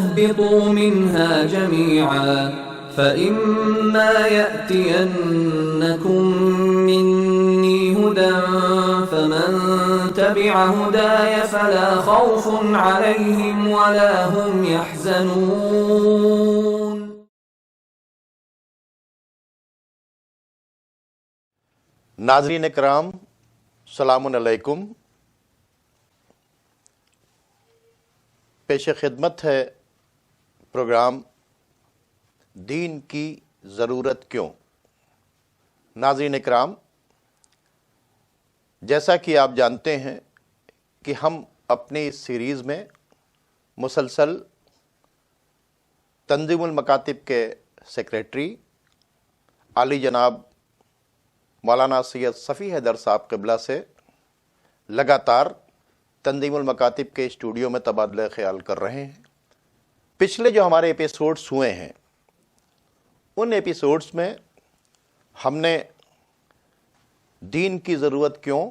اهبطوا منها جميعا فإما يأتينكم مني هدى فمن تبع هداي فلا خوف عليهم ولا هم يحزنون. ناظرین کرام، السلام علیکم. پیش خدمت ہے پروگرام دین کی ضرورت کیوں. ناظرین کرام، جیسا کہ آپ جانتے ہیں کہ ہم اپنی اس سیریز میں مسلسل تنظیم المکاتب کے سیکریٹری عالی جناب مولانا سید صفی حیدر صاحب قبلہ سے لگاتار تنظیم المکاتب کے اسٹوڈیو میں تبادلہ خیال کر رہے ہیں. پچھلے جو ہمارے ایپیسوڈز ہوئے ہیں ان ایپیسوڈز میں ہم نے دین کی ضرورت کیوں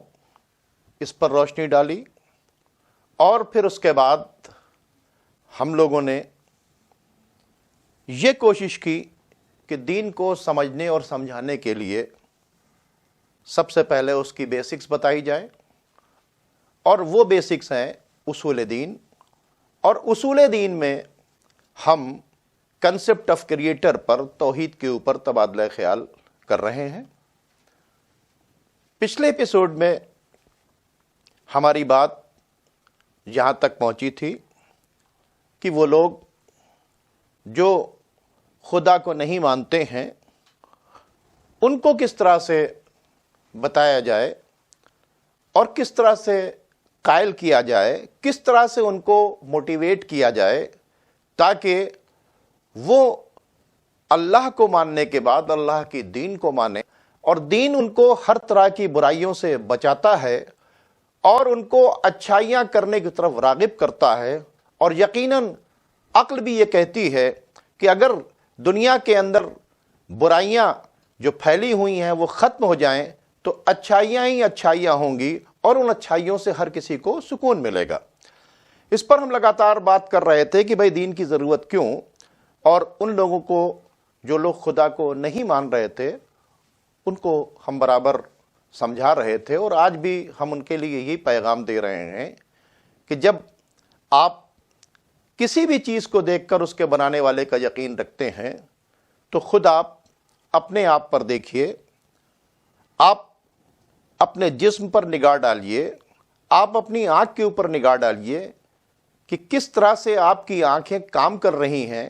اس پر روشنی ڈالی، اور پھر اس کے بعد ہم لوگوں نے یہ کوشش کی کہ دین کو سمجھنے اور سمجھانے کے لیے سب سے پہلے اس کی بیسکس بتائی جائیں، اور وہ بیسکس ہیں اصول دین. اور اصول دین میں ہم کنسپٹ آف کریٹر پر، توحید کے اوپر تبادلہ خیال کر رہے ہیں. پچھلے ایپیسوڈ میں ہماری بات یہاں تک پہنچی تھی کہ وہ لوگ جو خدا کو نہیں مانتے ہیں ان کو کس طرح سے بتایا جائے اور کس طرح سے قائل کیا جائے، کس طرح سے ان کو موٹیویٹ کیا جائے تاکہ وہ اللہ کو ماننے کے بعد اللہ کی دین کو مانے. اور دین ان کو ہر طرح کی برائیوں سے بچاتا ہے اور ان کو اچھائیاں کرنے کی طرف راغب کرتا ہے. اور یقیناً عقل بھی یہ کہتی ہے کہ اگر دنیا کے اندر برائیاں جو پھیلی ہوئی ہیں وہ ختم ہو جائیں تو اچھائیاں ہی اچھائیاں ہوں گی اور ان اچھائیوں سے ہر کسی کو سکون ملے گا. اس پر ہم لگاتار بات کر رہے تھے کہ بھئی دین کی ضرورت کیوں، اور ان لوگوں کو جو لوگ خدا کو نہیں مان رہے تھے ان کو ہم برابر سمجھا رہے تھے. اور آج بھی ہم ان کے لیے یہی پیغام دے رہے ہیں کہ جب آپ کسی بھی چیز کو دیکھ کر اس کے بنانے والے کا یقین رکھتے ہیں تو خود آپ اپنے آپ پر دیکھیے، آپ اپنے جسم پر نگاہ ڈالیے، آپ اپنی آنکھ کے اوپر نگاہ ڈالیے کہ کس طرح سے آپ کی آنکھیں کام کر رہی ہیں.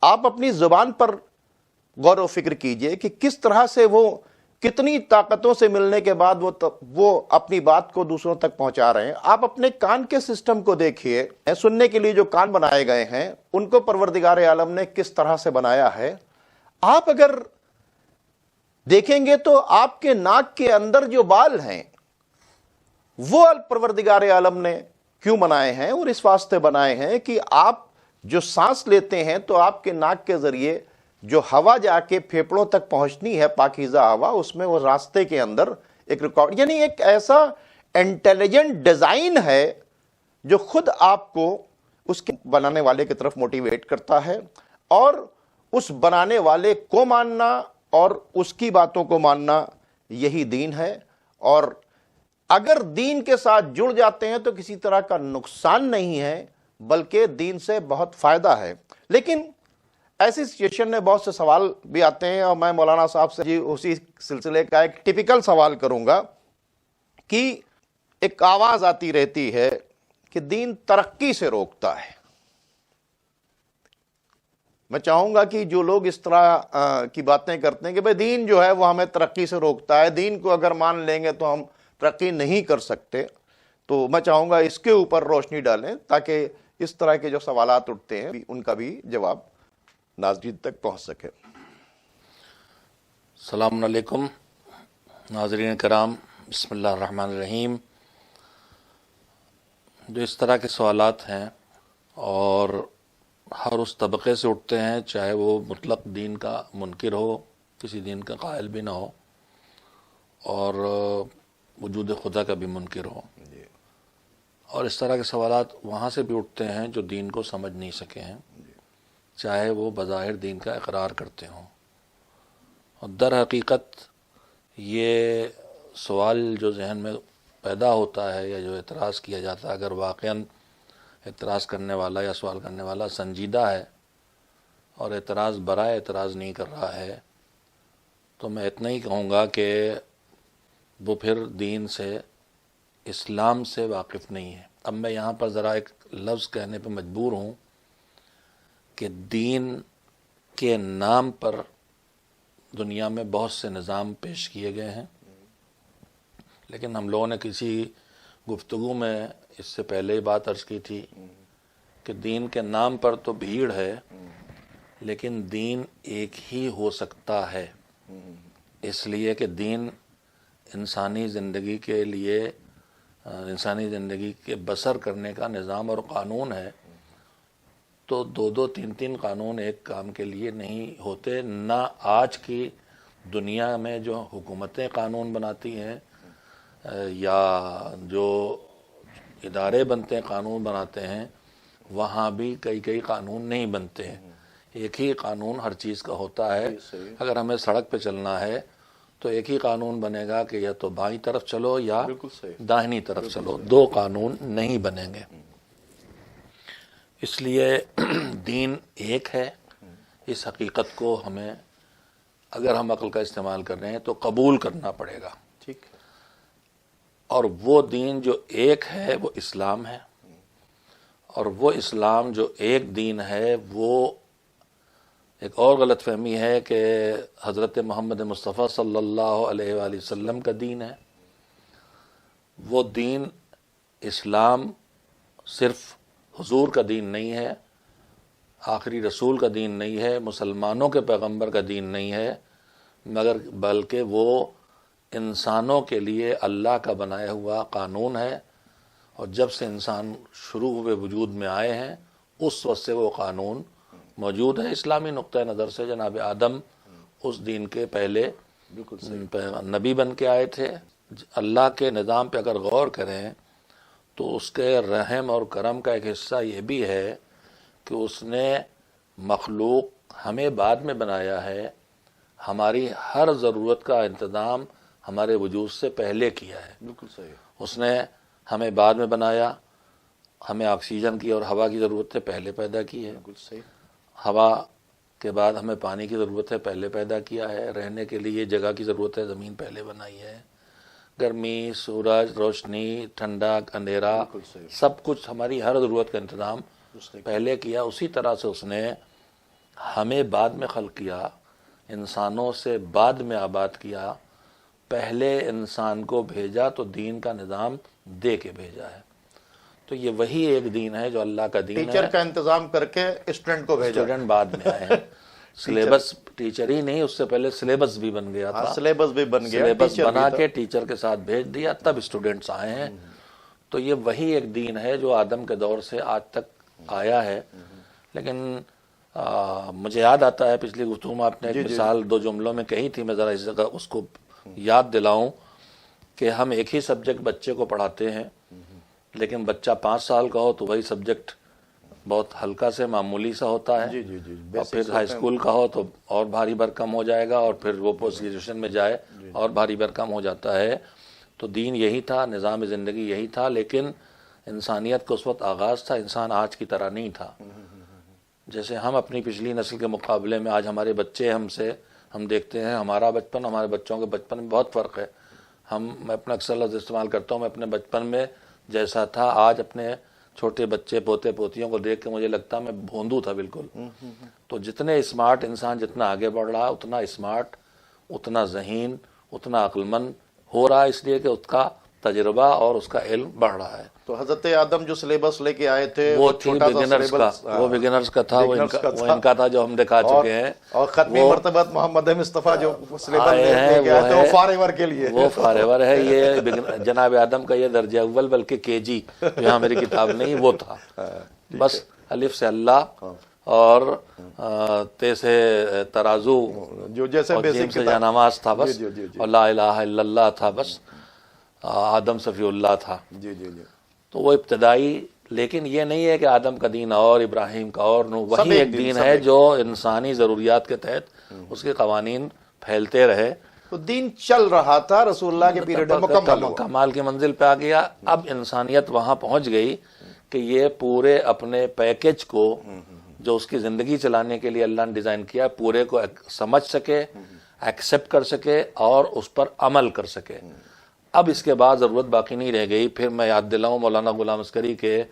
آپ اپنی زبان پر غور و فکر کیجئے کہ کس طرح سے وہ کتنی طاقتوں سے ملنے کے بعد وہ اپنی بات کو دوسروں تک پہنچا رہے ہیں. آپ اپنے کان کے سسٹم کو دیکھیے، سننے کے لیے جو کان بنائے گئے ہیں ان کو پروردگار عالم نے کس طرح سے بنایا ہے. آپ اگر دیکھیں گے تو آپ کے ناک کے اندر جو بال ہیں وہ پروردگار عالم نے کیوں بنائے ہیں، اور اس واسطے بنائے ہیں کہ آپ جو سانس لیتے ہیں تو آپ کے ناک کے ذریعے جو ہوا جا کے پھیپھڑوں تک پہنچنی ہے پاکیزہ ہوا، اس میں وہ راستے کے اندر ایک ریکارڈ، یعنی ایک ایسا انٹیلیجنٹ ڈیزائن ہے جو خود آپ کو اس کے بنانے والے کی طرف موٹیویٹ کرتا ہے. اور اس بنانے والے کو ماننا اور اس کی باتوں کو ماننا یہی دین ہے. اور اگر دین کے ساتھ جڑ جاتے ہیں تو کسی طرح کا نقصان نہیں ہے بلکہ دین سے بہت فائدہ ہے. لیکن ایسی سچویشن میں بہت سے سوال بھی آتے ہیں، اور میں مولانا صاحب سے اسی سلسلے کا ایک ٹپیکل سوال کروں گا کہ ایک آواز آتی رہتی ہے کہ دین ترقی سے روکتا ہے. میں چاہوں گا کہ جو لوگ اس طرح کی باتیں کرتے ہیں کہ بھئی دین جو ہے وہ ہمیں ترقی سے روکتا ہے، دین کو اگر مان لیں گے تو ہم ترقی نہیں کر سکتے، تو میں چاہوں گا اس کے اوپر روشنی ڈالیں تاکہ اس طرح کے جو سوالات اٹھتے ہیں ان کا بھی جواب ناظرین تک پہنچ سکے. السلام علیکم ناظرین کرام، بسم اللہ الرحمن الرحیم. جو اس طرح کے سوالات ہیں اور ہر اس طبقے سے اٹھتے ہیں، چاہے وہ مطلق دین کا منکر ہو، کسی دین کا قائل بھی نہ ہو، اور وجود خدا کا بھی منکر ہو، اور اس طرح کے سوالات وہاں سے بھی اٹھتے ہیں جو دین کو سمجھ نہیں سکے ہیں. چاہے وہ بظاہر دین کا اقرار کرتے ہوں. اور در حقیقت یہ سوال جو ذہن میں پیدا ہوتا ہے یا جو اعتراض کیا جاتا ہے، اگر واقعاً اعتراض کرنے والا یا سوال کرنے والا سنجیدہ ہے اور اعتراض برائے اعتراض نہیں کر رہا ہے، تو میں اتنا ہی کہوں گا کہ وہ پھر دین سے، اسلام سے واقف نہیں ہے. اب میں یہاں پر ذرا ایک لفظ کہنے پہ مجبور ہوں کہ دین کے نام پر دنیا میں بہت سے نظام پیش کیے گئے ہیں، لیکن ہم لوگوں نے کسی گفتگو میں اس سے پہلے ہی بات عرض کی تھی کہ دین کے نام پر تو بھیڑ ہے، لیکن دین ایک ہی ہو سکتا ہے، اس لیے کہ دین انسانی زندگی کے لیے، انسانی زندگی کے بسر کرنے کا نظام اور قانون ہے. تو دو دو تین تین قانون ایک کام کے لیے نہیں ہوتے. نہ آج کی دنیا میں جو حکومتیں قانون بناتی ہیں یا جو ادارے بنتے ہیں قانون بناتے ہیں، وہاں بھی کئی قانون نہیں بنتے ہیں. ایک ہی قانون ہر چیز کا ہوتا ہے. اگر ہمیں سڑک پہ چلنا ہے تو ایک ہی قانون بنے گا کہ یا تو بائیں طرف چلو یا داہنی طرف چلو، دو قانون نہیں بنیں گے. اس لیے دین ایک ہے. اس حقیقت کو ہمیں، اگر ہم عقل کا استعمال کر رہے ہیں تو قبول کرنا پڑے گا. ٹھیک. اور وہ دین جو ایک ہے وہ اسلام ہے، اور وہ اسلام جو ایک دین ہے وہ ایک اور غلط فہمی ہے کہ حضرت محمد مصطفیٰ صلی اللہ علیہ وآلہ وسلم کا دین ہے. وہ دین اسلام صرف حضور کا دین نہیں ہے، آخری رسول کا دین نہیں ہے، مسلمانوں کے پیغمبر کا دین نہیں ہے، مگر بلکہ وہ انسانوں کے لیے اللہ کا بنایا ہوا قانون ہے. اور جب سے انسان شروع ہوئے وجود میں آئے ہیں اس وقت سے وہ قانون موجود ہے. اسلامی نقطہ نظر سے جناب آدم اس دین کے پہلے نبی بن کے آئے تھے. اللہ کے نظام پہ اگر غور کریں تو اس کے رحم اور کرم کا ایک حصہ یہ بھی ہے کہ اس نے مخلوق ہمیں بعد میں بنایا ہے، ہماری ہر ضرورت کا انتظام ہمارے وجود سے پہلے کیا ہے. بالکل صحیح. اس نے ہمیں بعد میں بنایا، ہمیں آکسیجن کی اور ہوا کی ضرورت ہے پہلے پیدا کی ہے. بالکل صحیح. ہوا کے بعد ہمیں پانی کی ضرورت ہے پہلے پیدا کیا ہے. رہنے کے لیے جگہ کی ضرورت ہے زمین پہلے بنائی ہے. گرمی، سورج، روشنی، ٹھنڈک، اندھیرا، سب کچھ ہماری ہر ضرورت کا انتظام پہلے کیا. اسی طرح سے اس نے ہمیں بعد میں خلق کیا، انسانوں سے بعد میں آباد کیا. پہلے انسان کو بھیجا تو دین کا نظام دے کے بھیجا ہے. تو یہ وہی ایک دین ہے جو اللہ کا دین ہے. ٹیچر کا انتظام کر کے اسٹوڈنٹ کو بھیجا. اسٹوڈنٹ بعد میں آئے ہیں. سلیبس ٹیچر ہی نہیں، اس سے پہلے سلیبس بھی بن گیا تھا. سلیبس بھی بن گیا، سلیبس بنا کے ٹیچر کے ساتھ بھیج دیا، تب اسٹوڈنٹس آئے ہیں. تو یہ وہی ایک دین ہے جو آدم کے دور سے آج تک آیا ہے. لیکن مجھے یاد آتا ہے پچھلی گفتگو میں آپ نے ایک مثال 2 جملوں میں کہی تھی، میں ذرا اس جگہ اس کو یاد دلاؤں کہ ہم ایک ہی سبجیکٹ بچے کو پڑھاتے ہیں، لیکن بچہ 5 سال کا ہو تو وہی سبجیکٹ بہت ہلکا سے معمولی سا ہوتا ہے. اور پھر ہائی اسکول کا ہو تو اور بھاری بھرکم ہو جائے گا، اور پھر وہ پوسٹ گریجویشن میں جائے اور بھاری بھرکم ہو جاتا ہے. تو دین یہی تھا، نظام زندگی یہی تھا، لیکن انسانیت کا اس وقت آغاز تھا. انسان آج کی طرح نہیں تھا. جیسے ہم اپنی پچھلی نسل کے مقابلے میں آج ہمارے بچے ہم دیکھتے ہیں ہمارا بچپن ہمارے بچوں کے بچپن میں بہت فرق ہے. میں اپنا اکثر لفظ استعمال کرتا ہوں، میں اپنے بچپن میں جیسا تھا آج اپنے چھوٹے بچے پوتے پوتیوں کو دیکھ کے مجھے لگتا میں بھوندو تھا بالکل. تو جتنے اسمارٹ انسان جتنا آگے بڑھ رہا، اتنا اسمارٹ، اتنا ذہین، اتنا عقل مند ہو رہا، اس لیے کہ اس کا تجربہ اور اس کا علم بڑھ رہا ہے. تو حضرت آدم جو سلیبس لے کے آئے تھے وہ بگنرز کا تھا، وہ ان کا تھا جو ہم دکھا چکے ہیں. اور ختمی مرتبت محمد مصطفیٰ جو سلیبس لے کے آئے تھے وہ فارور کے لیے، وہ فارور ہے. یہ جناب آدم کا یہ درجہ اول بلکہ KG یہاں میری کتاب نہیں وہ تھا. بس الف سے اللہ اور تے سے ترازو جو جیسے جیم سے جانماز تھا بس، اور لا الہ الا اللہ تھا بس، آدم صفی اللہ تھا. جی جی جی. تو وہ ابتدائی لیکن یہ نہیں ہے کہ آدم کا دین اور ابراہیم کا اور نو، وہی ایک دین ہے جو انسانی ضروریات کے تحت اس کے قوانین پھیلتے رہے. تو دین چل رہا تھا رسول اللہ کے پیریڈ میں مکمل ہوا. کمال کی منزل پہ آ گیا. اب انسانیت وہاں پہنچ گئی کہ یہ پورے اپنے پیکج کو جو اس کی زندگی چلانے کے لیے اللہ نے ڈیزائن کیا پورے کو سمجھ سکے، ایکسیپٹ کر سکے اور اس پر عمل کر سکے. اب اس کے بعد ضرورت باقی نہیں رہ گئی. پھر میں یاد دلاؤں مولانا غلام عسکری کے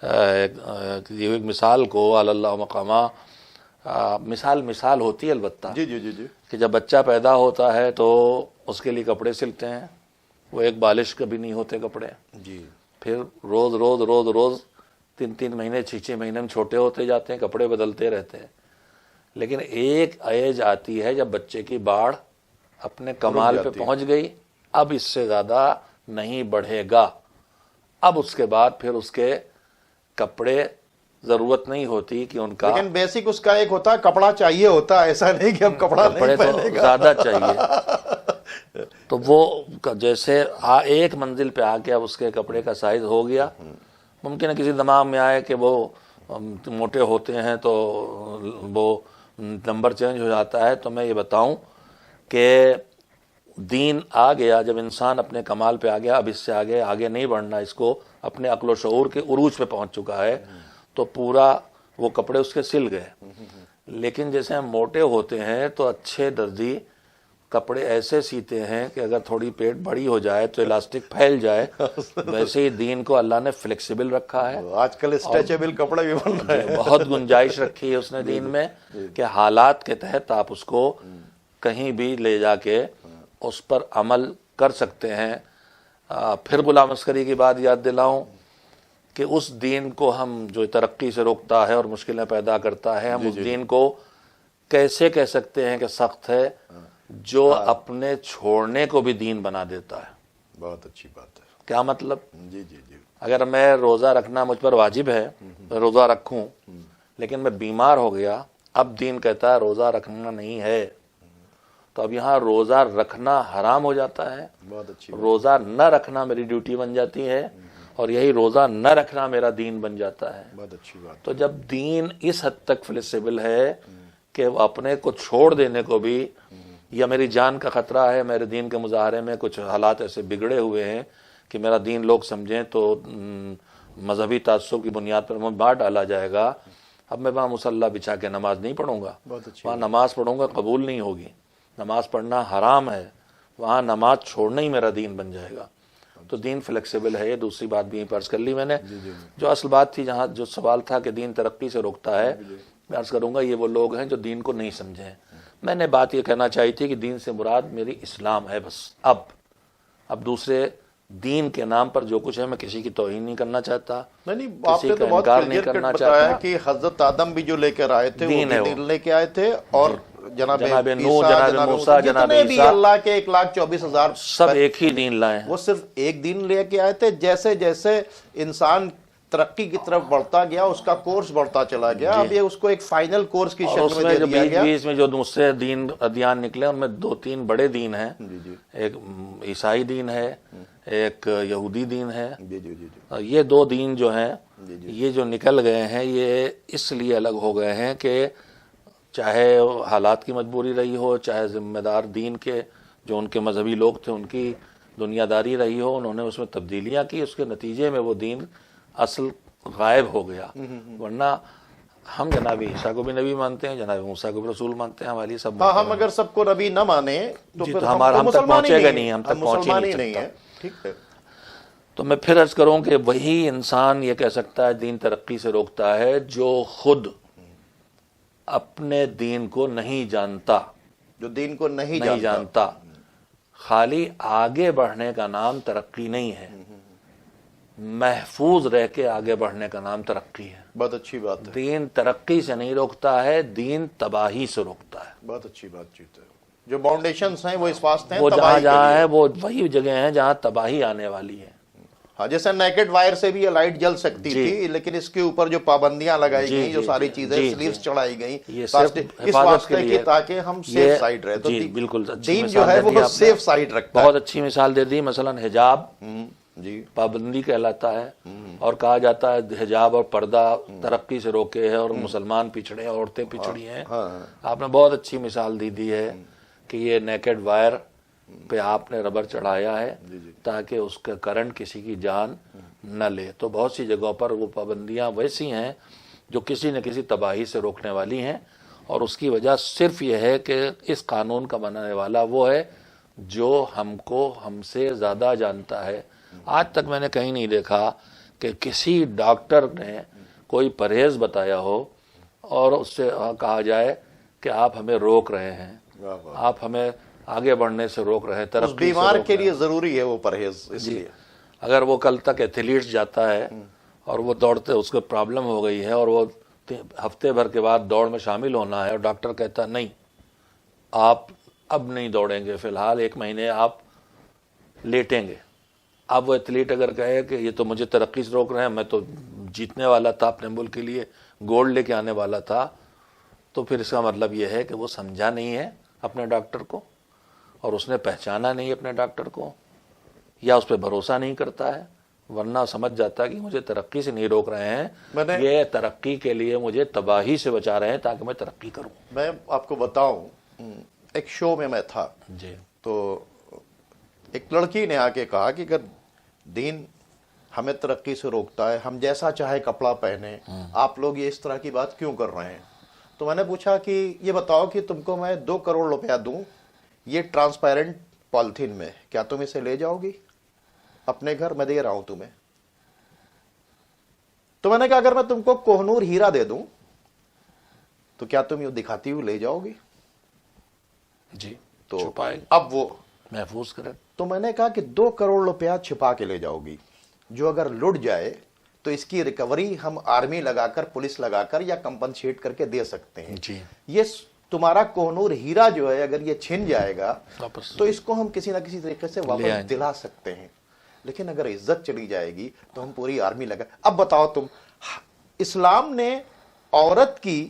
ایک مثال کو، اللہ مقامہ، مثال ہوتی ہے البتہ، جی جی جی جی، کہ جب بچہ پیدا ہوتا ہے تو اس کے لیے کپڑے سلتے ہیں، وہ ایک بالش کبھی نہیں ہوتے کپڑے. جی پھر روز روز روز روز 3 مہینے 6 مہینے میں چھوٹے ہوتے جاتے ہیں، کپڑے بدلتے رہتے ہیں. لیکن ایک ایج آتی ہے جب بچے کی باڑ اپنے کمال پہ پہنچ گئی، اب اس سے زیادہ نہیں بڑھے گا. اب اس کے بعد پھر اس کے کپڑے ضرورت نہیں ہوتی کہ ان کا، لیکن بیسک اس کا ایک ہوتا ہے کپڑا چاہیے ہوتا ہے، ایسا نہیں کہ اب کپڑا نہیں پہنے گا، زیادہ چاہیے. تو وہ جیسے ایک منزل پہ آ کے اب اس کے کپڑے کا سائز ہو گیا. ممکن ہے کسی دماغ میں آئے کہ وہ موٹے ہوتے ہیں تو وہ نمبر چینج ہو جاتا ہے. تو میں یہ بتاؤں کہ دین آ گیا جب انسان اپنے کمال پہ آ گیا، اب اس سے آگے نہیں بڑھنا، اس کو اپنے عقل و شعور کے عروج پہ پہنچ چکا ہے، تو پورا وہ کپڑے اس کے سل گئے. لیکن جیسے ہم موٹے ہوتے ہیں تو اچھے درزی کپڑے ایسے سیتے ہیں کہ اگر تھوڑی پیٹ بڑی ہو جائے تو الاسٹک پھیل جائے. ویسے ہی دین کو اللہ نے فلیکسیبل رکھا ہے. آج کل اسٹریچیبل کپڑے بھی بن رہے ہیں، بہت گنجائش رکھی ہے اس نے دین میں کہ حالات کے تحت آپ اس کو کہیں بھی لے جا کے اس پر عمل کر سکتے ہیں. پھر غلام عسکری کی بات یاد دلاؤں کہ اس دین کو ہم جو ترقی سے روکتا ہے اور مشکلیں پیدا کرتا ہے، ہم اس دین کو کیسے کہہ سکتے ہیں کہ سخت ہے، جو اپنے چھوڑنے کو بھی دین بنا دیتا ہے. بہت اچھی بات ہے. کیا مطلب؟ جی جی جی، اگر میں روزہ رکھنا مجھ پر واجب ہے، میں روزہ رکھوں، لیکن میں بیمار ہو گیا، اب دین کہتا ہے روزہ رکھنا نہیں ہے، تو اب یہاں روزہ رکھنا حرام ہو جاتا ہے. بہت اچھی، روزہ نہ رکھنا میری ڈیوٹی بن جاتی ہے، اور یہی روزہ نہ رکھنا میرا دین بن جاتا ہے. بہت اچھی بات. تو جب دین اس حد تک فلیکسیبل ہے کہ اپنے کو چھوڑ دینے کو بھی، یا میری جان کا خطرہ ہے، میرے دین کے مظاہرے میں کچھ حالات ایسے بگڑے ہوئے ہیں کہ میرا دین لوگ سمجھیں تو مذہبی تعصب کی بنیاد پر باہر ڈالا جائے گا، اب میں وہاں مصلی بچھا کے نماز نہیں پڑھوں گا، وہاں نماز پڑھوں گا قبول نہیں ہوگی، نماز پڑھنا حرام ہے، وہاں نماز چھوڑنا ہی میرا دین بن جائے گا. تو دین فلیکسیبل ہے. یہ دوسری بات بھی عرض کر لی میں نے. جو اصل بات تھی، جہاں جو سوال تھا کہ دین ترقی سے روکتا ہے، میں عرض کروں گا یہ وہ لوگ ہیں جو دین کو نہیں سمجھے. میں نے بات یہ کہنا چاہی تھی کہ دین سے مراد میری اسلام ہے بس. اب دوسرے دین کے نام پر جو کچھ ہے، میں کسی کی توہین نہیں کرنا چاہتا، نہیں، آپ نے تو بہت کلیئر کٹ بتایا کہ حضرت آدم بھی جو لے کر آئے تھے وہ دین لے کے آئے تھے، اور جناب نوح، جناب موسیٰ، جناب عیسیٰ، اللہ کے 1,24,000 سب ایک ہی دین لائے. وہ صرف ایک دین لے کے آئے تھے. جیسے جیسے انسان ترقی کی طرف بڑھتا گیا، اس کا کورس بڑھتا چلا گیا. اب یہ اس کو ایک فائنل کورس کی شکل میں دے دیا گیا. بیچ میں جو دوسرے دین ادیان نکلے، ان میں 2-3 بڑے دین ہیں. ایک عیسائی دین ہے، ایک یہودی دین ہے. یہ 2 دین جو ہیں، یہ جو نکل گئے ہیں، یہ اس لیے الگ ہو گئے ہیں کہ چاہے حالات کی مجبوری رہی ہو، چاہے ذمہ دار دین کے جو ان کے مذہبی لوگ تھے ان کی دنیا داری رہی ہو، انہوں نے اس میں تبدیلیاں کی، اس کے نتیجے میں وہ دین اصل غائب ہو گیا. ورنہ ہم جناب عیسیٰ کو بھی نبی مانتے ہیں، جناب موسیٰ کو بھی رسول مانتے ہیں، ہماری سب. ہم اگر سب کو نبی نہ مانیں تو پھر ہم تک پہنچے گا نہیں، ہم تک پہنچ ہی نہیں ہے. ٹھیک ہے. تو میں پھر عرض کروں کہ وہی انسان یہ کہہ سکتا ہے دین ترقی سے روکتا ہے جو خود اپنے دین کو نہیں جانتا، جو دین کو نہیں جانتا. خالی آگے بڑھنے کا نام ترقی نہیں ہے، محفوظ رہ کے آگے بڑھنے کا نام ترقی ہے. بہت اچھی بات ہے. دین ترقی سے نہیں روکتا ہے، دین تباہی سے روکتا ہے. بہت اچھی بات چیت ہے. جو فاؤنڈیشنز ہیں وہ اس واسطے ہیں، وہ جہاں ہے وہ وہی جگہ ہیں جہاں تباہی آنے والی ہے. ہاں، جیسے نیکڈ وائر سے بھی یہ لائٹ جل سکتی تھی، لیکن اس کے اوپر جو پابندیاں لگائی گئیں، جو ساری چیزیں سلیوز چڑھائی گئیں، اس واسطے کہ تاکہ ہم سیف سائڈ رہے. بالکل دین جو ہے وہ سیف سائڈ رکھتا ہے. بہت اچھی مثال دے دی. مثلا حجاب جی پابندی کہلاتا ہے، اور کہا جاتا ہے حجاب اور پردہ ترقی سے روکے ہے اور مسلمان پچھڑے ہیں، عورتیں پچھڑی ہیں۔ آپ نے بہت اچھی مثال دی ہے کہ یہ نیکڈ وائر پہ آپ نے ربر چڑھایا ہے تاکہ اس کا کرنٹ کسی کی جان نہ لے۔ تو بہت سی جگہوں پر وہ پابندیاں ویسی ہیں جو کسی نہ کسی تباہی سے روکنے والی ہیں، اور اس کی وجہ صرف یہ ہے کہ اس قانون کا بنانے والا وہ ہے جو ہم سے زیادہ جانتا ہے۔ آج تک میں نے کہیں نہیں دیکھا کہ کسی ڈاکٹر نے کوئی پرہیز بتایا ہو اور اس سے کہا جائے کہ آپ ہمیں روک رہے ہیں، آپ ہمیں آگے بڑھنے سے روک رہے ہیں، ترقی سے بیمار روک کے رہے لیے ضروری ہے وہ پرہیز، اس لیے اگر وہ کل تک ایتھلیٹس جاتا ہے اور وہ دوڑتے اس کو پرابلم ہو گئی ہے اور وہ ہفتے بھر کے بعد دوڑ میں شامل ہونا ہے اور ڈاکٹر کہتا نہیں آپ اب نہیں دوڑیں گے، فی الحال 1 مہینے آپ لیٹیں گے۔ اب وہ ایتھلیٹ اگر کہے کہ یہ تو مجھے ترقی سے روک رہے ہیں، میں تو جیتنے والا تھا، اپنے ملک کے لیے گولڈ لے کے آنے والا تھا، تو پھر اس کا مطلب یہ ہے کہ وہ سمجھا نہیں ہے اپنے ڈاکٹر کو، اور اس نے پہچانا نہیں اپنے ڈاکٹر کو، یا اس پہ بھروسہ نہیں کرتا ہے، ورنہ سمجھ جاتا ہے کہ مجھے ترقی سے نہیں روک رہے ہیں، یہ ترقی کے لیے مجھے تباہی سے بچا رہے ہیں تاکہ میں ترقی کروں۔ میں آپ کو بتاؤں، ایک شو میں تھا جی، تو ایک لڑکی نے آ کے کہا کہ اگر دین ہمیں ترقی سے روکتا ہے، ہم جیسا چاہے کپڑا پہنے، آپ لوگ یہ اس طرح کی بات کیوں کر رہے ہیں؟ تو میں نے پوچھا کہ یہ بتاؤ کہ تم کو میں 2 کروڑ روپیہ دوں یہ ٹرانسپیرنٹ پالیتھین میں، کیا تم اسے لے جاؤ گی اپنے گھر؟ میں دے رہا ہوں تمہیں۔ تو میں نے کہا اگر میں تم کو کوہ نور ہیرا دے دوں تو کیا تم یہ دکھاتی ہوئی لے جاؤ گی؟ جی، تو چھپائے اب وہ محفوظ کریں۔ تو میں نے کہا کہ 2 کروڑ روپیہ چھپا کے لے جاؤ گی، جو اگر لٹ جائے تو اس کی ریکوری ہم آرمی لگا کر، پولیس لگا کر یا کمپنسیٹ کر کے دے سکتے ہیں۔ جی، یہ تمہارا کوہ نور ہیرا جو ہے اگر یہ چھن جائے گا واپس تو اس کو ہم کسی نہ کسی طریقے سے واپس دلا سکتے ہیں، لیکن اگر عزت چلی جائے گی تو ہم پوری آرمی لگا۔ اب بتاؤ تم، اسلام نے عورت کی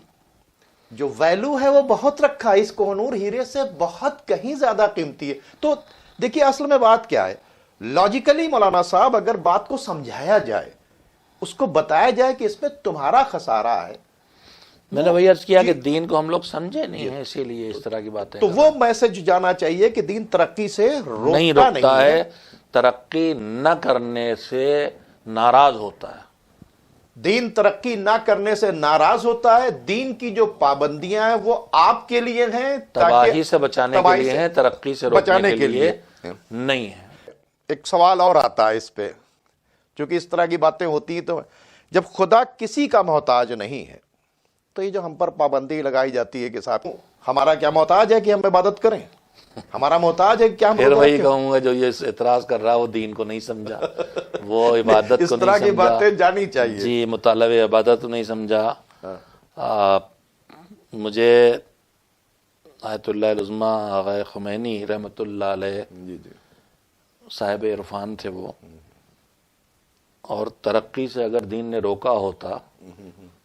جو ویلو ہے وہ بہت رکھا ہے، اس کوہ نور ہیرے سے بہت کہیں زیادہ قیمتی ہے۔ تو دیکھیے اصل میں بات کیا ہے، لاجیکلی مولانا صاحب اگر بات کو سمجھایا جائے، اس کو بتایا جائے کہ اس میں تمہارا خسارہ ہے۔ میں نے وہی عرض کیا کہ دین کو ہم لوگ سمجھے نہیں ہیں، اسی لیے اس طرح کی باتیں تو وہ میسج جانا چاہیے کہ دین ترقی سے نہیں روکتا ہے، ترقی نہ کرنے سے ناراض ہوتا ہے۔ دین ترقی نہ کرنے سے ناراض ہوتا ہے، دین کی جو پابندیاں ہیں وہ آپ کے لیے ہیں، تباہی سے بچانے کے لیے ہیں، ترقی سے روکنے کے لیے نہیں ہے۔ ایک سوال اور آتا ہے اس پہ، چونکہ اس طرح کی باتیں ہوتی ہیں، تو جب خدا کسی کا محتاج نہیں ہے تو یہ جو ہم پر پابندی لگائی جاتی ہے کہ صاحب ہمارا کیا محتاج ہے کہ ہم عبادت کریں؟ ہمارا محتاج ہے کیا؟ پھر وہی کہوں گا جو یہ اعتراض کر رہا ہے وہ دین کو نہیں سمجھا، وہ عبادت کو نہیں سمجھا، اس طرح کی باتیں جانی چاہیے۔ جی، مطالب عبادت کو نہیں سمجھا۔ مجھے آیت اللہ العظمیٰ آغا خمینی رحمۃ اللہ علیہ صاحب عرفان تھے وہ، اور ترقی سے اگر دین نے روکا ہوتا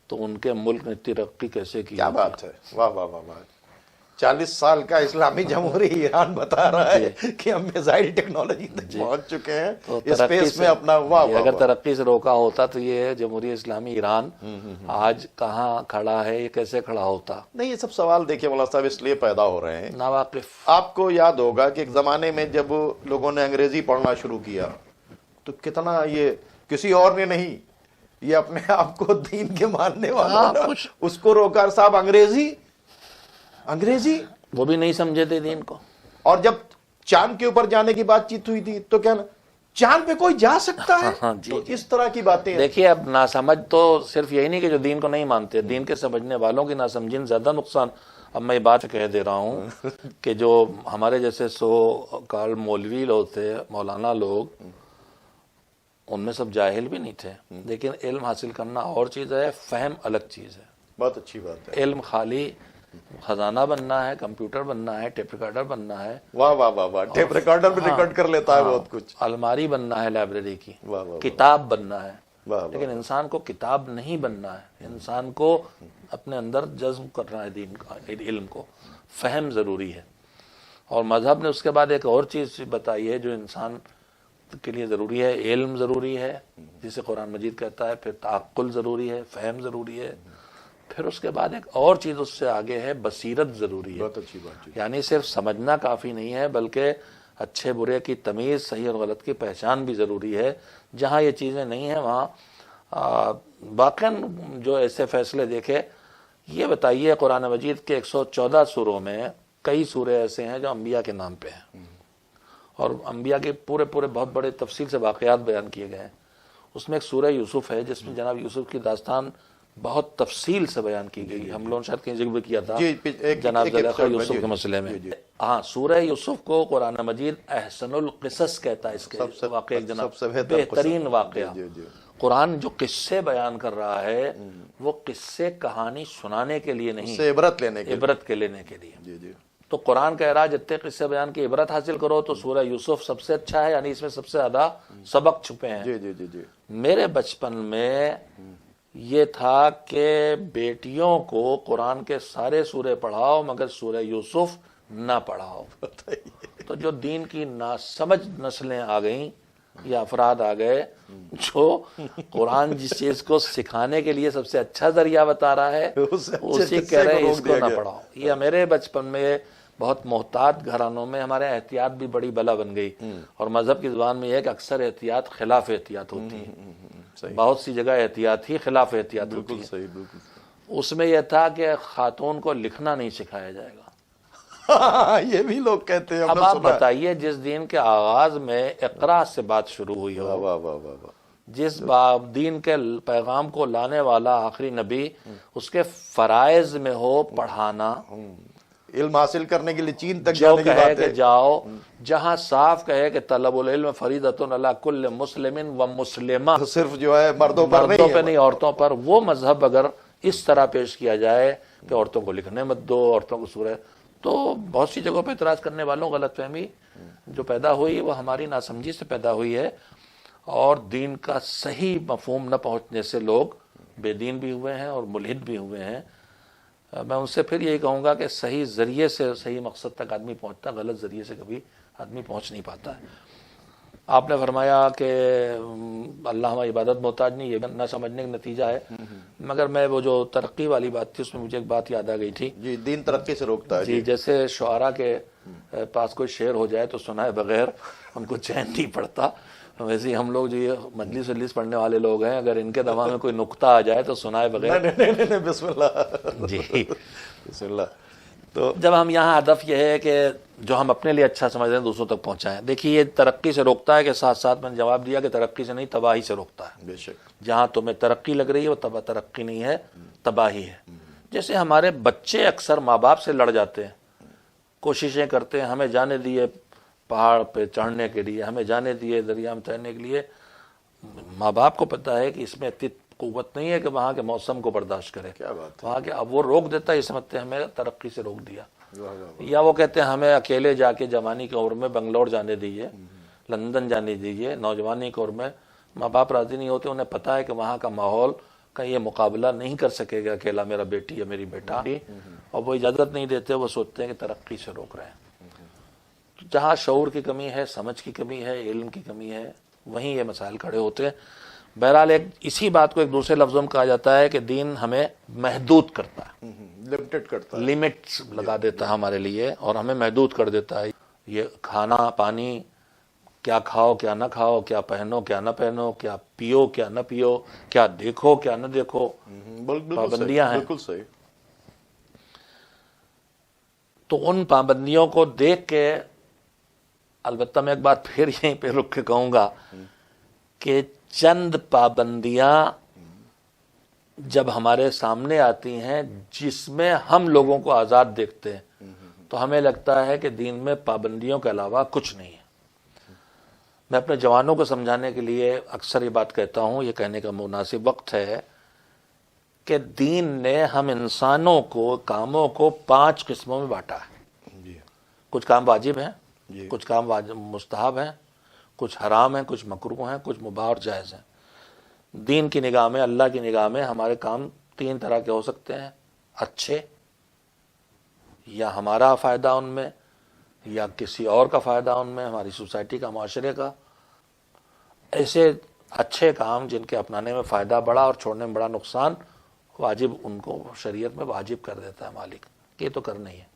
تو ان کے ملک نے ترقی کیسے کی؟ کیا بات ہے، واہ واہ واہ واہ۔ 40 سال کا اسلامی جمہوری ایران بتا رہا ہے کہ ہم میزائل ٹیکنالوجی تک پہنچ چکے ہیں، اسپیس میں اپنا۔ واہ، اگر ترقی سے روکا ہوتا تو یہ جمہوری اسلامی ایران آج کہاں کھڑا ہے، یہ کیسے کھڑا ہوتا؟ نہیں، یہ سب سوال دیکھیں مولانا صاحب اس لیے پیدا ہو رہے ہیں، ناواقف۔ آپ کو یاد ہوگا کہ ایک زمانے میں جب لوگوں نے انگریزی پڑھنا شروع کیا تو کتنا یہ کسی اور نے نہیں، یہ اپنے آپ کو دین کے ماننے والوں نے اس کو روکا، صاحب انگریزی وہ بھی نہیں سمجھے تھے دین کو۔ اور جب چاند کے اوپر جانے کی بات چیت ہوئی تھی تو کیا نا چاند پہ کوئی جا سکتا ہے؟ تو اس طرح کی باتیں دیکھیے، اب ناسمجھ تو صرف یہی نہیں کہ جو دین کو نہیں مانتے، دین کے سمجھنے والوں کی ناسمجھی زیادہ نقصان۔ اب میں یہ بات کہہ دے رہا ہوں کہ جو ہمارے جیسے سو کال مولوی لوگ تھے، مولانا لوگ، ان میں سب جاہل بھی نہیں تھے، لیکن علم حاصل کرنا اور چیز ہے، فہم الگ چیز ہے۔ بہت اچھی بات ہے۔ علم خالی خزانہ بننا ہے، کمپیوٹر بننا ہے، ٹیپ ریکارڈر بننا ہے، واہ واہ واہ واہ، ٹیپ ریکارڈر بھی ریکارڈ کر لیتا ہے بہت کچھ، الماری بننا ہے لائبریری کی، واہ واہ، کتاب بننا ہے، واہ واہ، لیکن انسان کو کتاب نہیں بننا ہے، انسان کو اپنے اندر جذب کرنا ہے دین کا، علم کو، فہم ضروری ہے۔ اور مذہب نے اس کے بعد ایک اور چیز بتائی ہے جو انسان کے لیے ضروری ہے علم ضروری ہے جسے قرآن مجید کہتا ہے، پھر تعقل ضروری ہے، فہم ضروری ہے، پھر اس کے بعد ایک اور چیز اس سے آگے ہے، بصیرت ضروری ہے۔ بہت اچھی بات ہے۔ یعنی صرف سمجھنا کافی نہیں ہے بلکہ اچھے برے کی تمیز، صحیح اور غلط کی پہچان بھی ضروری ہے۔ جہاں یہ چیزیں نہیں ہیں وہاں واقعاً جو ایسے فیصلے دیکھے، یہ بتائیے قرآن مجید کے 114 سوروں میں کئی سورے ایسے ہیں جو انبیاء کے نام پہ ہیں، اور انبیاء کے پورے بہت بڑے تفصیل سے واقعات بیان کیے گئے ہیں۔ اس میں ایک سورہ یوسف ہے جس میں جناب یوسف کی داستان بہت تفصیل سے بیان کی گئی۔ ہم لوگوں نے شاید کہیں ذکر بھی کیا تھا جناب زلیخا یوسف کے مسئلے میں۔ ہاں، سورہ یوسف کو قرآن مجید احسن القصص کہتا ہے، اس کے واقعہ جناب بہترین واقعہ۔ قرآن جو قصے بیان کر رہا ہے وہ قصے کہانی سنانے کے لیے نہیں، عبرت لینے کے عبرت کے لینے کے لیے۔ تو قرآن کہہ رہا ہے جتنے قصے بیان کی عبرت حاصل کرو تو سورہ یوسف سب سے اچھا ہے، یعنی اس میں سب سے زیادہ سبق چھپے ہیں۔ میرے بچپن میں یہ تھا کہ بیٹیوں کو قرآن کے سارے سورے پڑھاؤ مگر سورہ یوسف نہ پڑھاؤ۔ تو جو دین کی ناسمجھ نسلیں آ گئیں یا افراد آ گئے جو قرآن جس چیز کو سکھانے کے لیے سب سے اچھا ذریعہ بتا رہا ہے اسی کہہ رہے ہیں اس کو نہ پڑھاؤ۔ یہ میرے بچپن میں بہت محتاط گھرانوں میں ہمارے احتیاط بھی بڑی بلا بن گئی، اور مذہب کی زبان میں یہ ہے کہ اکثر احتیاط خلاف احتیاط ہوتی ہے، بہت سی جگہ احتیاط ہی خلاف احتیاط ہوتی ہے۔ اس میں یہ تھا کہ خاتون کو لکھنا نہیں سکھایا جائے گا۔ یہ بھی لوگ کہتے ہیں۔ اب آپ بتائیے جس دین کے آغاز میں اقرا سے بات شروع ہوئی ہو، جس دین کے پیغام کو لانے والا آخری نبی، اس کے فرائض میں ہو پڑھانا، علم حاصل کرنے کے لیے چین تک جو جانے کی کہے بات کہ ہے، جاؤ، جہاں صاف کہے کہ طلب العلم فریضۃ علی کل مسلم و مسلمہ، صرف جو ہے مردوں پر مردوں پہ نہیں عورتوں پر، وہ مذہب اگر اس طرح پیش کیا جائے کہ عورتوں کو لکھنے مت دو، عورتوں کو سورہ، تو بہت سی جگہوں پہ اعتراض کرنے والوں غلط فہمی جو پیدا ہوئی وہ ہماری ناسمجھی سے پیدا ہوئی ہے، اور دین کا صحیح مفہوم نہ پہنچنے سے لوگ بے دین بھی ہوئے ہیں اور ملحد بھی ہوئے ہیں۔ میں ان سے پھر یہی کہوں گا کہ صحیح ذریعے سے صحیح مقصد تک آدمی پہنچتا، غلط ذریعے سے کبھی آدمی پہنچ نہیں پاتا ہے۔ آپ نے فرمایا کہ اللہ ہماری عبادت محتاج نہیں، یہ نہ سمجھنے کا نتیجہ ہے، مگر میں وہ جو ترقی والی بات تھی اس میں مجھے ایک بات یاد آ گئی تھی۔ جی، دین ترقی سے روکتا ہے۔ جی، جیسے شعراء کے پاس کوئی شعر ہو جائے تو سنائے بغیر ان کو چین نہیں پڑتا، ویسے ہی ہم لوگ جو یہ مجلس پڑھنے والے لوگ ہیں، اگر ان کے دماغ میں کوئی نقطہ آ جائے تو سنائے بغیر۔ نہیں، بسم اللہ جی، بسم اللہ۔ تو جب ہم یہاں ہدف یہ ہے کہ جو ہم اپنے لیے اچھا سمجھ رہے ہیں دوسروں تک پہنچائیں۔ دیکھیے یہ ترقی سے روکتا ہے کہ ساتھ ساتھ میں نے جواب دیا کہ ترقی سے نہیں تباہی سے روکتا ہے۔ بے شک جہاں تمہیں ترقی لگ رہی ہے وہ ترقی نہیں ہے، تباہی ہے۔ جیسے ہمارے بچے اکثر ماں باپ سے لڑ جاتے ہیں، کوششیں کرتے ہیں ہمیں جانے دیے پہاڑ پہ چڑھنے کے لیے، ہمیں جانے دیے دریا میں تیرنے کے لیے۔ ماں باپ کو پتہ ہے کہ اس میں اتنی قوت نہیں ہے کہ وہاں کے موسم کو برداشت کرے، کیا بات وہاں کے اب وہ روک دیتا ہے، یہ سمجھتے ہیں ہمیں ترقی سے روک دیا، یا وہ کہتے ہیں ہمیں اکیلے جا کے جوانی کی عمر میں بنگلور جانے دیجیے، لندن جانے دیجیے، نوجوانی کی عمر میں۔ ماں باپ راضی نہیں ہوتے، انہیں پتہ ہے کہ وہاں کا ماحول کا یہ مقابلہ نہیں کر سکے گا اکیلا میرا بیٹی یا میری بیٹا، اور وہ اجازت نہیں دیتے، وہ سوچتے ہیں کہ ترقی سے روک رہے ہیں۔ جہاں شعور کی کمی ہے، سمجھ کی کمی ہے، علم کی کمی ہے، وہیں یہ مسائل کھڑے ہوتے ہیں۔ بہرحال اسی بات کو ایک دوسرے لفظوں میں کہا جاتا ہے کہ دین ہمیں محدود کرتا ہے، لمیٹڈ کرتا ہے، لمٹس لگا دیتا ہے ہمارے لیے اور ہمیں محدود کر دیتا ہے۔ یہ کھانا پانی، کیا کھاؤ کیا نہ کھاؤ، کیا پہنو کیا نہ پہنو، کیا پیو کیا نہ پیو، کیا دیکھو کیا نہ دیکھو، پابندیاں ہیں۔ بالکل صحیح۔ تو ان پابندیوں کو دیکھ کے، البتہ میں ایک بات پھر یہیں پہ رک کے کہوں گا کہ چند پابندیاں جب ہمارے سامنے آتی ہیں جس میں ہم لوگوں کو آزاد دیکھتے ہیں تو ہمیں لگتا ہے کہ دین میں پابندیوں کے علاوہ کچھ نہیں ہے۔ میں اپنے جوانوں کو سمجھانے کے لیے اکثر یہ بات کہتا ہوں، یہ کہنے کا مناسب وقت ہے کہ دین نے ہم انسانوں کو کاموں کو 5 قسموں میں بانٹا ہے۔ کچھ کام واجب ہیں، کچھ کام مستحب ہیں، کچھ حرام ہیں، کچھ مکروہ ہیں، کچھ مباح اور جائز ہیں۔ دین کی نگاہ میں، اللہ کی نگاہ میں ہمارے کام 3 طرح کے ہو سکتے ہیں: اچھے، یا ہمارا فائدہ ان میں، یا کسی اور کا فائدہ ان میں، ہماری سوسائٹی کا، معاشرے کا، ایسے اچھے کام جن کے اپنانے میں فائدہ بڑا اور چھوڑنے میں بڑا نقصان، واجب ان کو شریعت میں واجب کر دیتا ہے مالک کہ یہ تو کرنا ہی ہے۔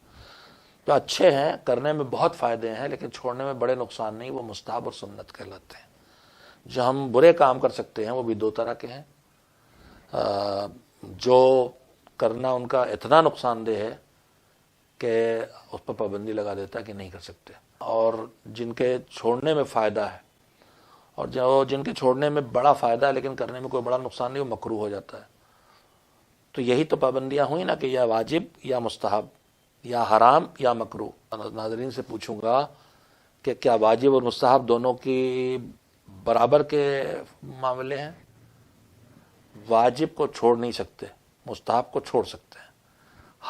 جو اچھے ہیں کرنے میں بہت فائدے ہیں لیکن چھوڑنے میں بڑے نقصان نہیں، وہ مستحب اور سنت کہلاتے ہیں۔ جو ہم برے کام کر سکتے ہیں وہ بھی دو طرح کے ہیں، جو کرنا ان کا اتنا نقصان دہ ہے کہ اس پر پابندی لگا دیتا ہے کہ نہیں کر سکتے، اور جن کے چھوڑنے میں فائدہ ہے، اور جو جن کے چھوڑنے میں بڑا فائدہ ہے لیکن کرنے میں کوئی بڑا نقصان نہیں، وہ مکروہ ہو جاتا ہے۔ تو یہی تو پابندیاں ہوئیں نا کہ یا واجب یا مستحب، یا حرام یا مکروہ۔ ناظرین سے پوچھوں گا کہ کیا واجب اور مستحب دونوں کی برابر کے معاملے ہیں؟ واجب کو چھوڑ نہیں سکتے، مستحب کو چھوڑ سکتے ہیں،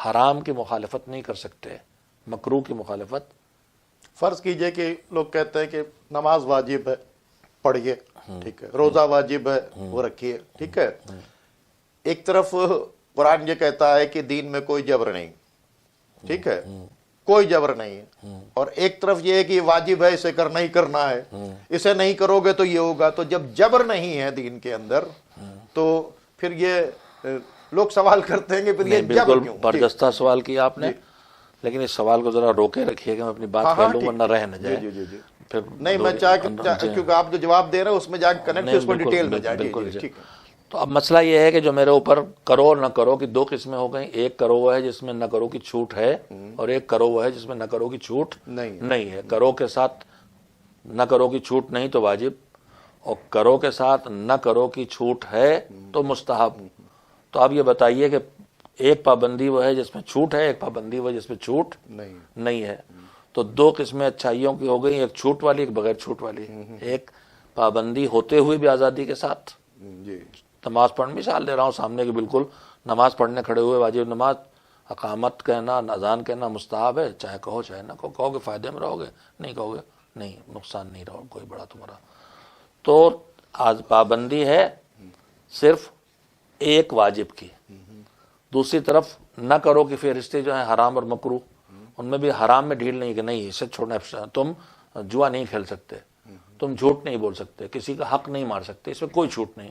حرام کی مخالفت نہیں کر سکتے، مکروہ کی مخالفت۔ فرض کیجئے کہ لوگ کہتے ہیں کہ نماز واجب ہے، پڑھیے، ٹھیک ہے، روزہ واجب ہے، وہ رکھیے، ٹھیک ہے۔ ایک طرف قرآن یہ کہتا ہے کہ دین میں کوئی جبر نہیں، ٹھیک ہے، کوئی جبر نہیں ہے، اور ایک طرف یہ ہے کہ یہ واجب ہے، اسے کرنا ہی کرنا ہے، اسے نہیں کرو گے تو یہ ہوگا۔ تو جب جبر نہیں ہے دین کے اندر تو پھر یہ لوگ سوال کرتے ہیں کہ پھر یہ جبر بالکل کیوں؟ برجستہ سوال کیا آپ نے، لیکن اس سوال کو ذرا روکے رکھیے کہ میں اپنی بات کہہ لوں ورنہ رہ نہ جائے۔ پھر نہیں، میں کیونکہ آپ جو جواب دے رہے ہیں اس میں جا کے کنیکٹ اس پر ڈیٹیل میں جائے۔ ٹھیک ہے۔ تو اب مسئلہ یہ ہے کہ جو میرے اوپر کرو نہ کرو کی دو قسمیں ہو گئیں، ایک کرو وہ ہے جس میں نہ کرو کی چھوٹ ہے، اور ایک کرو وہ ہے جس میں نہ کرو کی چھوٹ نہیں ہے۔ کرو کے ساتھ نہ کرو کی چھوٹ نہیں تو واجب، اور کرو کے ساتھ نہ کرو کی چھوٹ ہے تو مستحب۔ تو اب یہ بتائیے کہ ایک پابندی وہ ہے جس میں چھوٹ ہے، ایک پابندی وہ ہے جس میں چھوٹ نہیں ہے۔ تو دو قسمیں اچھائیوں کی ہو گئی، ایک چھوٹ والی ایک بغیر چھوٹ والی۔ ایک پابندی ہوتے ہوئے بھی آزادی کے ساتھ، نماز پڑھنے، مثال دے رہا ہوں سامنے کی، بالکل نماز پڑھنے کھڑے ہوئے واجب نماز، اقامت کہنا، اذان کہنا مستحب ہے، چاہے کہو چاہے نہ کہو، کہو گے فائدے میں رہو گے، نہیں کہو گے نہیں، نقصان نہیں رہو کوئی بڑا تمہارا۔ تو آج پابندی ہے صرف ایک واجب کی، دوسری طرف نہ کرو کی فہرستیں جو ہیں حرام اور مکروہ، ان میں بھی حرام میں ڈھیل نہیں کہ نہیں اسے چھوڑنا، تم جوا نہیں کھیل سکتے، تم جھوٹ نہیں بول سکتے، کسی کا حق نہیں مار سکتے، اس میں کوئی چھوٹ نہیں۔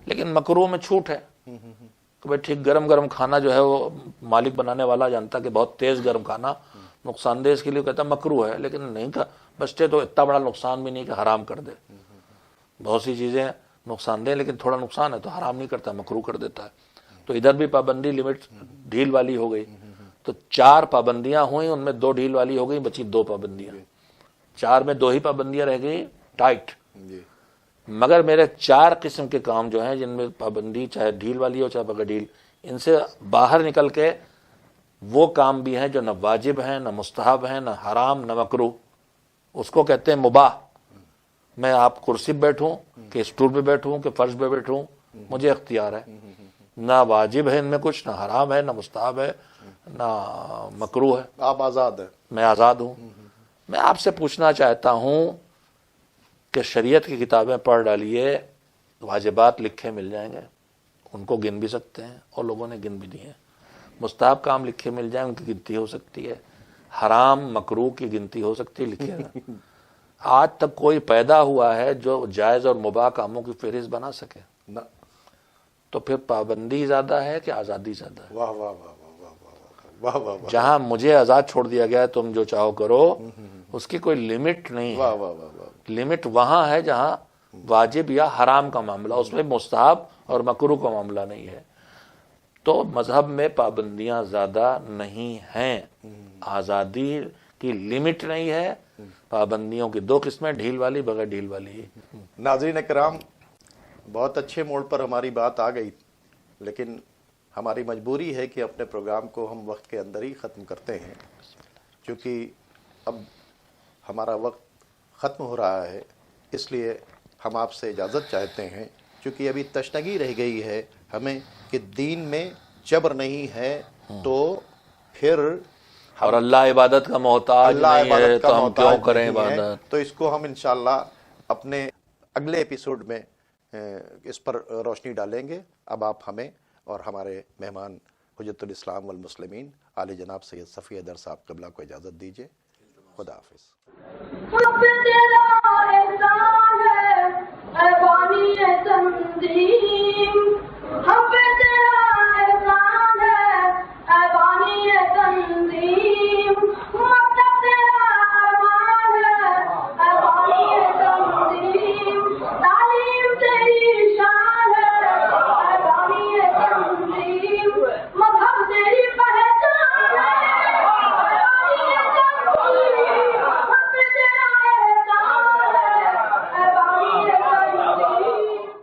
لیکن مکروہ میں چھوٹ ہے کہ بھائی ٹھیک گرم گرم کھانا جو ہے وہ مالک بنانے والا جانتا کہ بہت تیز گرم کھانا نقصان دہ، اس کے لیے کہتا مکروہ ہے، لیکن نہیں کہا بچتے تو اتنا بڑا نقصان بھی نہیں کہ حرام کر دے۔ بہت سی چیزیں نقصان دہ لیکن تھوڑا نقصان ہے تو حرام نہیں کرتا، مکروہ کر دیتا ہے۔ تو ادھر بھی پابندی لمٹ ڈھیل والی ہو گئی۔ تو چار پابندیاں ہوئیں، ان میں دو ڈھیل والی ہو گئی، بچی دو پابندیاں، چار میں دو ہی پابندیاں رہ گئی ٹائٹ۔ مگر میرے چار قسم کے کام جو ہیں جن میں پابندی چاہے ڈھیل والی ہو چاہے بغیر ڈھیل، ان سے باہر نکل کے وہ کام بھی ہیں جو نہ واجب ہیں نہ مستحب ہیں نہ حرام نہ مکروہ، اس کو کہتے ہیں مباح۔ میں آپ کرسی پہ بیٹھوں کہ اسٹول پہ بیٹھوں کہ فرش پہ بیٹھوں، مجھے اختیار ہے، نہ واجب ہے ان میں کچھ، نہ حرام ہے نہ مستحب ہے نہ مکروہ ہے، آپ آزاد ہیں، میں آزاد ہوں۔ میں آپ سے پوچھنا چاہتا ہوں کہ شریعت کی کتابیں پڑھ ڈالیے، واجبات لکھے مل جائیں گے، ان کو گن بھی سکتے ہیں اور لوگوں نے گن بھی دیے ہیں۔ مستحب کام لکھے مل جائیں، ان کی گنتی ہو سکتی ہے، حرام مکروہ کی گنتی ہو سکتی ہے، لکھے گا۔ آج تک کوئی پیدا ہوا ہے جو جائز اور مباح کاموں کی فہرست بنا سکے؟ تو پھر پابندی زیادہ ہے کہ آزادی زیادہ ہے؟ واہ واہ واہ واہ واہ واہ واہ، جہاں مجھے آزاد چھوڑ دیا گیا ہے تم جو چاہو کرو، اس کی کوئی لمٹ نہیں ہے۔ لمٹ وہاں ہے جہاں واجب یا حرام کا معاملہ، اس میں مستحب اور مکروہ کا معاملہ نہیں ہے۔ تو مذہب میں پابندیاں زیادہ نہیں ہیں، آزادی کی لمٹ نہیں ہے۔ پابندیوں کی دو قسمیں، ڈھیل والی بغیر ڈھیل والی۔ ناظرین کرام، بہت اچھے موڑ پر ہماری بات آ گئی، لیکن ہماری مجبوری ہے کہ اپنے پروگرام کو ہم وقت کے اندر ہی ختم کرتے ہیں، کیونکہ اب ہمارا وقت ختم ہو رہا ہے۔ اس لیے ہم آپ سے اجازت چاہتے ہیں، کیونکہ ابھی تشنگی رہ گئی ہے ہمیں کہ دین میں جبر نہیں ہے، تو پھر اور اللہ عبادت کا محتاج نہیں ہے تو ہم کیوں کریں عبادت؟ تو اس کو ہم انشاءاللہ اپنے اگلے ایپیسوڈ میں اس پر روشنی ڈالیں گے۔ اب آپ ہمیں اور ہمارے مہمان حجت الاسلام والمسلمین عالی جناب سید صفی حیدر صاحب قبلہ کو اجازت دیجیے۔ خدا حافظ۔ حاوية ديرا